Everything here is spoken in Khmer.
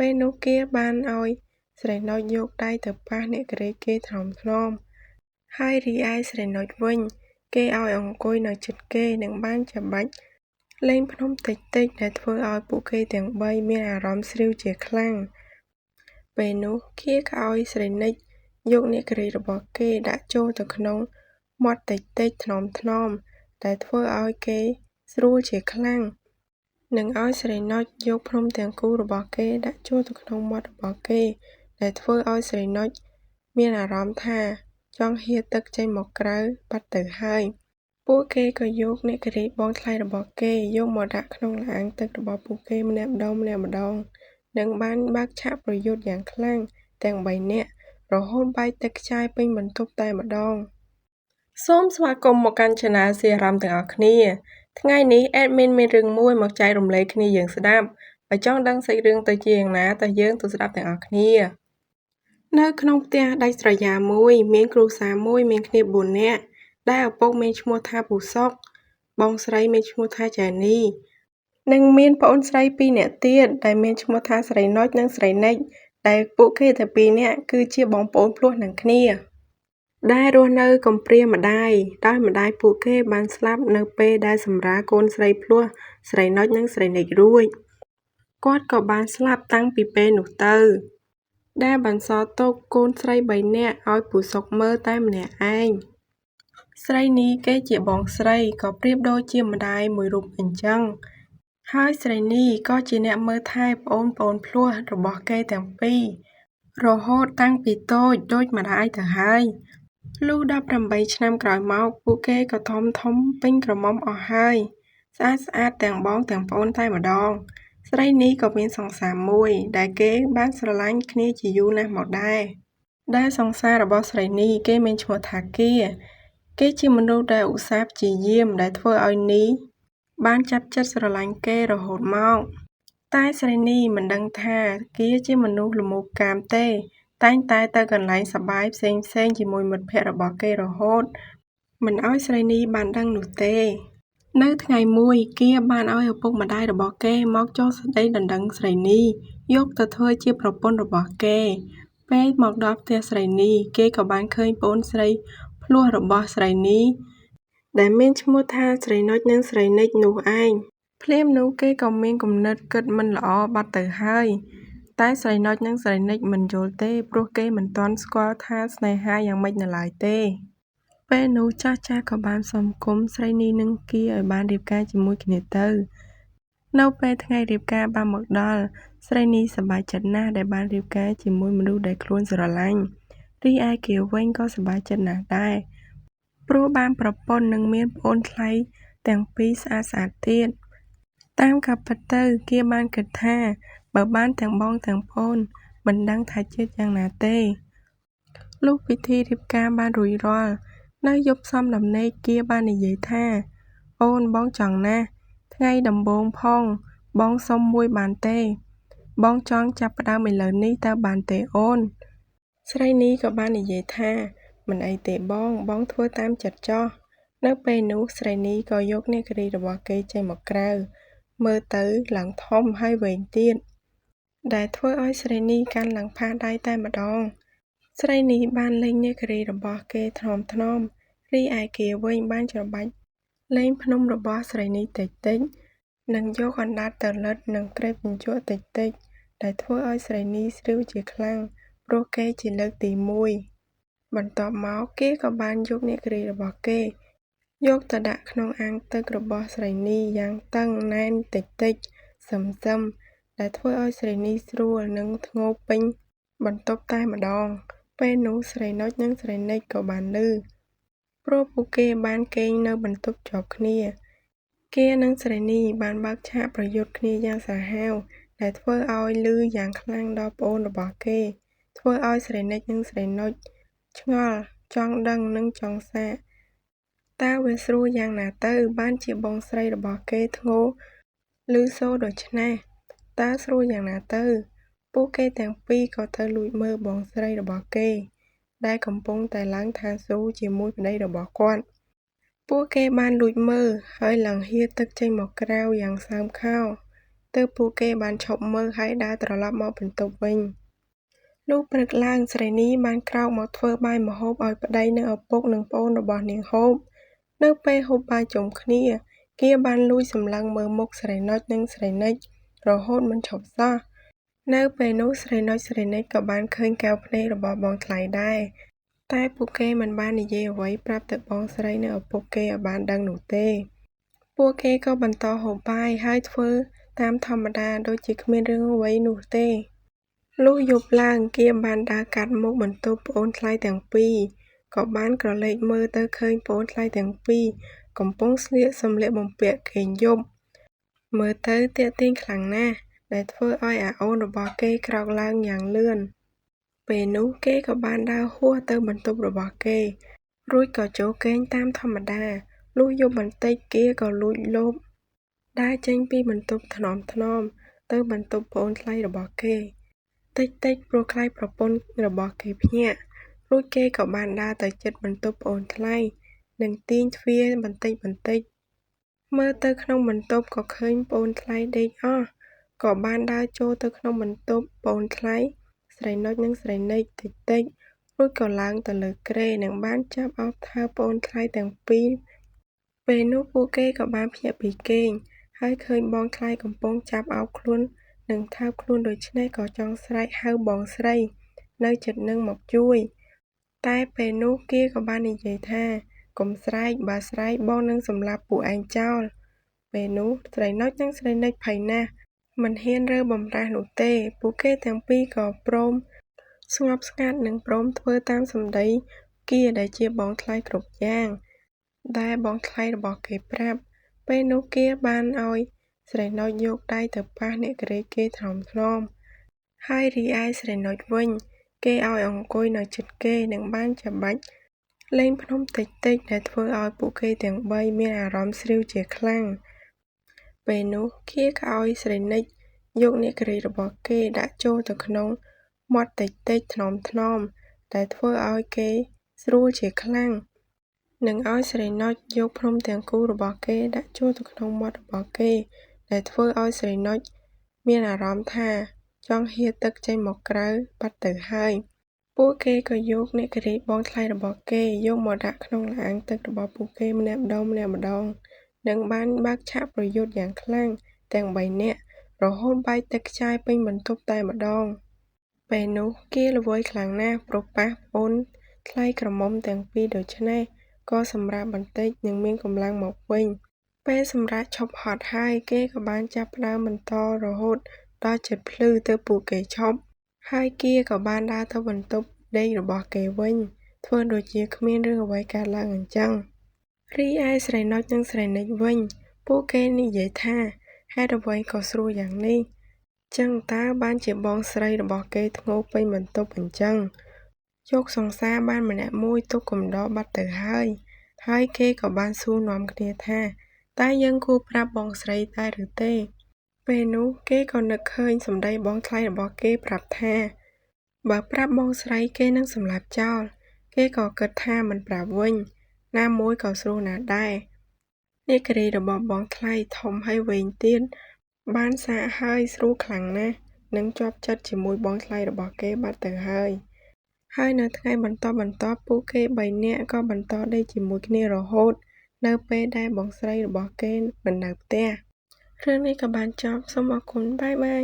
ពេលនោះគេបានឲ្យស្រីនុចយកដៃទៅប៉ះអ្នកក្រេគេថ្នមៗ ហើយរីឯស្រីនុចវិញ គេឲ្យអង្គុយនៅជិតគេ និងបានចាំបាច់លេងភ្នំតិចៗ ដែលធ្វើឲ្យពួកគេទាំងបីមានអារម្មណ៍ស្រីវជាខ្លាំង ពេលនោះឃាក៏ឲ្យស្រីនិចយកនាគរីរបស់គេដាក់ចូលទៅក្នុងមាត់តិចៗថ្នមៗ ដែលធ្វើឲ្យគេស្រួលជាខ្លាំង និងឲ្យស្រីនុចយកភ្នំទាំងគូរបស់គេដាក់ចូលទៅក្នុងមាត់របស់គេ ដែលធ្វើឲ្យស្រីនុចមានអារម្មណ៍ថាចង់ហៀរទឹកចេញមកក្រៅបាត់ទៅហើយ ពួកគេក៏យកនាគរីបងថ្លៃរបស់គេយកមកដាក់ក្នុងល្អាងទឹករបស់ពួកគេម្នាក់ម្ដង និងបានបើកឆាកប្រយុទ្ធយ៉ាងខ្លាំងទាំងបីនាក់ រហូតបែកទឹកខ្ចាយពេញបន្ទប់តែម្ដង សូមស្វាគមន៍មកកាន់ Channel សៀអារ៉ាំទាំងអស់គ្នា ថ្ងៃនេះ Admin មានរឿងមួយមកចែករំលែកគ្នាយើងស្ដាប់ បើចង់ដឹងសាច់រឿងទៅជាយ៉ាងណា តើយើងទៅស្ដាប់ទាំងអស់គ្នា នៅក្នុងផ្ទះដាច់ស្រយាលមួយ មានគ្រួសារមួយមានគ្នា 4 នាក់ ដែលឪពុកមានឈ្មោះថាពូសុក បងស្រីមានឈ្មោះថាចានី និងមានប្អូនស្រី 2 នាក់ទៀត ដែលមានឈ្មោះថាស្រីនុចនិងស្រីនិច ដែលពួកគេទាំងពីរនាក់គឺជាបងប្អូនភ្លោះនឹងគ្នា ដែលរស់នៅកំព្រាម្ដាយ ដោយម្ដាយពួកគេបានស្លាប់នៅពេលដែលសម្រាលកូនស្រីភ្លោះស្រីនុចនិងស្រីនិចរួច គាត់ក៏បានស្លាប់តាំងពីពេលនោះទៅ ដែលបន្សល់ទុកកូនស្រី 3 នាក់ឲ្យពូសុកមើលតែម្នាក់ឯង ស្រីនេះគេជាបងស្រីក៏ប្រៀបដូចជាម្ដាយមួយរូបអញ្ចឹង ហើយស្រីនេះក៏ជាអ្នកមើលថែប្អូនភ្លោះរបស់គេទាំងពីរ រហូតតាំងពីតូចដូចម្ដាយទៅហើយ លុះ18 ឆ្នាំក្រោយមក ពួកគេក៏ធំពេញក្រមុំអស់ហើយ ស្អាតទាំងបងទាំងប្អូនតែម្ដង ស្រីនេះក៏មានសង្សារមួយ ដែលគេបានស្រឡាញ់គ្នាជាយូរណាស់មកដែរ ដែលសង្សាររបស់ស្រីនេះគេមានឈ្មោះថាគា គេជាមនុស្សដែលឧស្សាហ៍ព្យាយាម ដែលធ្វើឲ្យនីបានចាប់ចិត្តស្រឡាញ់គេរហូតមក តែស្រីនេះមិនដឹងថាគាជាមនុស្សល្មូកកាមទេ តែងតែទៅកន្លែងសប្បាយផ្សេងៗជាមួយមិត្តភក្តិរបស់គេរហូត មិនឲ្យស្រីនេះបានដឹងនោះទេ នៅថ្ងៃមួយ គាបានឲ្យឪពុកម្ដាយរបស់គេមកចុះសម្ដីដណ្ដឹងស្រីនេះ យកទៅធ្វើជាប្រពន្ធរបស់គេ ពេលមកដល់ផ្ទះស្រីនេះ គេក៏បានឃើញប្អូនស្រីភ្លោះរបស់ស្រីនេះ ដែលមានឈ្មោះថាស្រីនុចនិងស្រីនិចនោះឯង ភ្លាមនោះគេក៏មានគំនិតគិតមិនល្អបាត់ទៅហើយ តែស្រីនុចនិងស្រីនិចមិនយល់ទេ ព្រោះគេមិនទាន់ស្គាល់ថាស្នេហាយ៉ាងម៉េចនៅឡើយទេ ពេលនោះចាស់ៗក៏បានសុំគុំស្រីនេះនិងគាឲ្យបានរៀបការជាមួយគ្នាទៅ នៅពេលថ្ងៃរៀបការបានមកដល់ ស្រីនេះសប្បាយចិត្តណាស់ដែលបានរៀបការជាមួយមនុស្សដែលខ្លួនស្រឡាញ់ រីឯគាវិញក៏សប្បាយចិត្តណាស់ដែរ ព្រោះបានប្រពន្ធនិងមានប្អូនថ្លៃទាំងពីរស្អាតទៀត តាមការពិតទៅគាបានគិតថាបើបានទាំងបងទាំងប្អូន មិនដឹងថាជាតិយ៉ាងណាទេ លុះពិធីរៀបការបានរួចរាល់ នៅយប់សមដំណេក គាបាននិយាយថា អូនបងចង់ណាស់ ថ្ងៃដំបូងផងបងសុំមួយបានទេ បងចង់ចាប់ផ្ដើមឥឡូវនេះតើបានទេអូន ស្រីនេះក៏បាននិយាយថា មិនអីទេបងធ្វើតាមចិត្តចុះ នៅពេលនោះស្រីនេះក៏យកនាគរីរបស់គេចេញមកក្រៅ មើលទៅឡើងធំហើយវែងទៀត ដែលធ្វើឲ្យស្រីនេះកាន់ឡើងផាសដៃតែម្ដង ស្រីនេះបានលេងនាគរីរបស់គេថ្នមៗ រីឯគាវិញបានច្របាច់លេងភ្នំរបស់ស្រីនេះតិចៗ និងយកអណ្ដាតទៅលិតនិងក្រេបជញ្ជក់តិចៗ ដែលធ្វើឲ្យស្រីនេះស្រីវជាខ្លាំង ព្រោះគេជាលើកទី 1 បន្ទាប់មកគាក៏បានយកនាគរីរបស់គេ យកទៅដាក់ក្នុងអាងទឹករបស់ស្រីនេះយ៉ាងតឹងណែនតិចៗ សឹមៗ ដែលធ្វើឲ្យស្រីនេះស្រួលនិងធ្ងរពេញបន្ទប់តែម្ដង ពេលនោះស្រីនុចនិងស្រីនិចក៏បានឮ ព្រោះពួកគេបានគេងនៅបន្ទប់ជាប់គ្នា គានិងស្រីនេះបានបើកឆាកប្រយុទ្ធគ្នាយ៉ាងសាហាវ ដែលធ្វើឲ្យឮយ៉ាងខ្លាំងដល់ប្អូនរបស់គេ ធ្វើឲ្យស្រីនិចនិងស្រីនុចឆ្ងល់ចង់ដឹងនិងចង់សាក តើវាស្រួលយ៉ាងណាទៅបានជាបងស្រីរបស់គេធ្ងរឮសូរដូច្នេះ តើស្រួលយ៉ាងណាទៅ ពួកគេទាំងពីរក៏ទៅលួចមើលបងស្រីរបស់គេ ដែលកំពុងតែឡើងឋានសួគ៌ជាមួយប្ដីរបស់គាត់ ពួកគេបានលួចមើលហើយឡើងហៀរទឹកចេញមកក្រៅយ៉ាងសើមខោ ទើបពួកគេបានឈប់មើលហើយដើរត្រឡប់មកបន្ទប់វិញលុះព្រឹកឡើងស្រីនេះបានក្រោកមកធ្វើបាយម្ហូបឲ្យប្តីនិងឪពុកនិងប្អូនរបស់នាងហូបនៅពេលហូបបាយជុំគ្នាគាបានលួចសម្លឹងមើលមុខស្រីនុចនិងស្រីនិចរហូតមិនឈប់សោះនៅពេលនោះស្រីនុចស្រីនិចក៏បានឃើញកែវភ្នែករបស់បងថ្លៃដែរតែពួកគេមិនបាននិយាយអ្វីប្រាប់ទៅបងស្រីនិងឪពុកគេឲ្យបានដឹងនោះទេពួកគេក៏បន្តហូបបាយហើយធ្វើតាមធម្មតាដូចជាគ្មានរឿងអ្វីនោះទេលុះយប់ឡើងគាបានដើរកាត់មុខបន្ទប់ប្អូនថ្លៃទាំងពីរក៏បានក្រឡេកមើលទៅឃើញប្អូនថ្លៃទាំងពីរកំពុងស្លៀកសម្លៀកបំពាក់គេងយប់មើលទៅទាក់ទាញខ្លាំងណាស់ដែលធ្វើឲ្យអាអូនរបស់គេក្រោកឡើងយ៉ាងលឿនពេលនោះគេក៏បានដើរហួសទៅបន្ទប់របស់គេរួចក៏ចូលគេងតាមធម្មតាលុះយប់បន្តិចគេក៏លួចលបដើរចេញពីបន្ទប់ថ្នមទៅបន្ទប់ប្អូនថ្លៃរបស់គេតិចព្រោះខ្លាចប្រពន្ធរបស់គេភ្ញាក់រួចគេក៏បានដើរទៅជិតបន្ទប់ប្អូនថ្លៃនិងទាញទ្វារបន្តិចមើលទៅក្នុងបន្ទប់ក៏ឃើញប្អូនថ្លៃដេកអស់ក៏បានដើរចូលទៅក្នុងបន្ទប់ប្អូនថ្លៃស្រីនុចនិងស្រីនិចតិចរួចក៏ឡើងទៅលើគ្រែនិងបានចាប់អោបថើប្អូនថ្លៃទាំងពីរពេលនោះពួកគេក៏បានភ្ញាក់ពីគេងហើយឃើញបងថ្លៃកំពុងចាប់អោបខ្លួននិងថើបខ្លួនដូច្នេះក៏ចង់ស្រែកហៅបងស្រីនៅជិតនឹងមកជួយតែពេលនោះគេក៏បាននិយាយថាកុំស្រែកបើស្រែកបងនឹងសម្លាប់ពួកឯងចោលពេលនោះស្រីនុចនិងស្រីនិចភ័យណាស់មិនហ៊ានរើបំរាស់នោះទេពួកគេទាំងពីរក៏ព្រមស្ងប់ស្ងាត់និងព្រមធ្វើតាមសម្ដីគាដែលជាបងថ្លៃគ្រប់យ៉ាងដែលបងថ្លៃរបស់គេប្រាប់ពេលនោះគាបានឲ្យស្រីនុចយកដៃទៅប៉ះអ្នកក្រេគេថ្នមហើយរីឯស្រីនុចវិញគេឲ្យអង្គុយនៅជិតគេនិងបានចាំបាច់លេងភ្នំតិចដែលធ្វើឲ្យពួកគេទាំងបីមានអារម្មណ៍ស្រីវជាខ្លាំងពេលនោះគាក៏ឲ្យស្រីនិចយកអ្នកក្រេរបស់គេដាក់ចូលទៅក្នុងមាត់តិចថ្នមដែលធ្វើឲ្យគេស្រួលជាខ្លាំងនិងឲ្យស្រីនុចយកភ្នំទាំងគូរបស់គេដាក់ចូលទៅក្នុងមាត់របស់គេដែលធ្វើឲ្យស្រីនុចមានអារម្មណ៍ថាចង់ហៀរទឹកចេញមកក្រៅបាត់ទៅហើយពួកគេក៏យកអ្នកក្រេបងថ្លៃរបស់គេយកមកដាក់ក្នុងឡាងទឹករបស់ពួកគេម្នាក់ម្ដងនិងបានបើកឆាកប្រយុទ្ធយ៉ាងខ្លាំងទាំង3នាក់រហូតបែកទឹកខ្ចាយពេញបន្ទប់តែម្ដងពេលនោះគេល្វើយខ្លាំងណាស់ព្រោះប៉ះប្អូនថ្លៃក្រមុំទាំងពីរដូច្នេះក៏សម្រាប់បន្តិចនិងមានកម្លាំងមកវិញពេលសម្រាប់ឈប់ហត់ហើយគេក៏បានចាប់ផ្ដើមបន្តរហូតដល់ជិតភ្លឺទៅពួកគេឈប់ហើយគាក៏បានដើរទៅបន្ទប់ដេករបស់គេវិញធ្វើដូចជាគ្មានរឿងអ្វីកើតឡើងអញ្ចឹងរីឯស្រីនុចនិងស្រីនិចវិញពួកគេនិយាយថាហេតុអ្វីក៏ស្រួលយ៉ាងនេះចឹងតើបានជាបងស្រីរបស់គេធ្ងោពេញបន្ទប់អញ្ចឹងយកសង្សារបានម្នាក់មួយទុកកំដរបាត់ទៅហើយគេក៏បានសួរនាំគ្នាថាតើយើងគួរប្រាប់បងស្រីដែរឬទេពេលនោះគេក៏នឹកឃើញសម្ដីបងថ្លៃរបស់គេប្រាប់ថាបើប្រាប់បងស្រីគេនឹងសម្លាប់ចោលគេក៏គិតថាមិនប្រាប់វិញណាមួយក៏ស្រួលណាស់ដែរអ្នកក្រេរបស់បងថ្លៃធំហើយវែងទៀតបានសាកហើយស្រួលខ្លាំងណាស់និងជាប់ចិត្តជាមួយបងថ្លៃរបស់គេបាត់ទៅហើយនៅថ្ងៃបន្តពួកគេ3នាក់ក៏បន្តដេកជាមួយគ្នារហូតនៅពេលដែលបងស្រីរបស់គេមិននៅផ្ទះរឿងនេះក៏បានចប់សូមអរគុណបាយ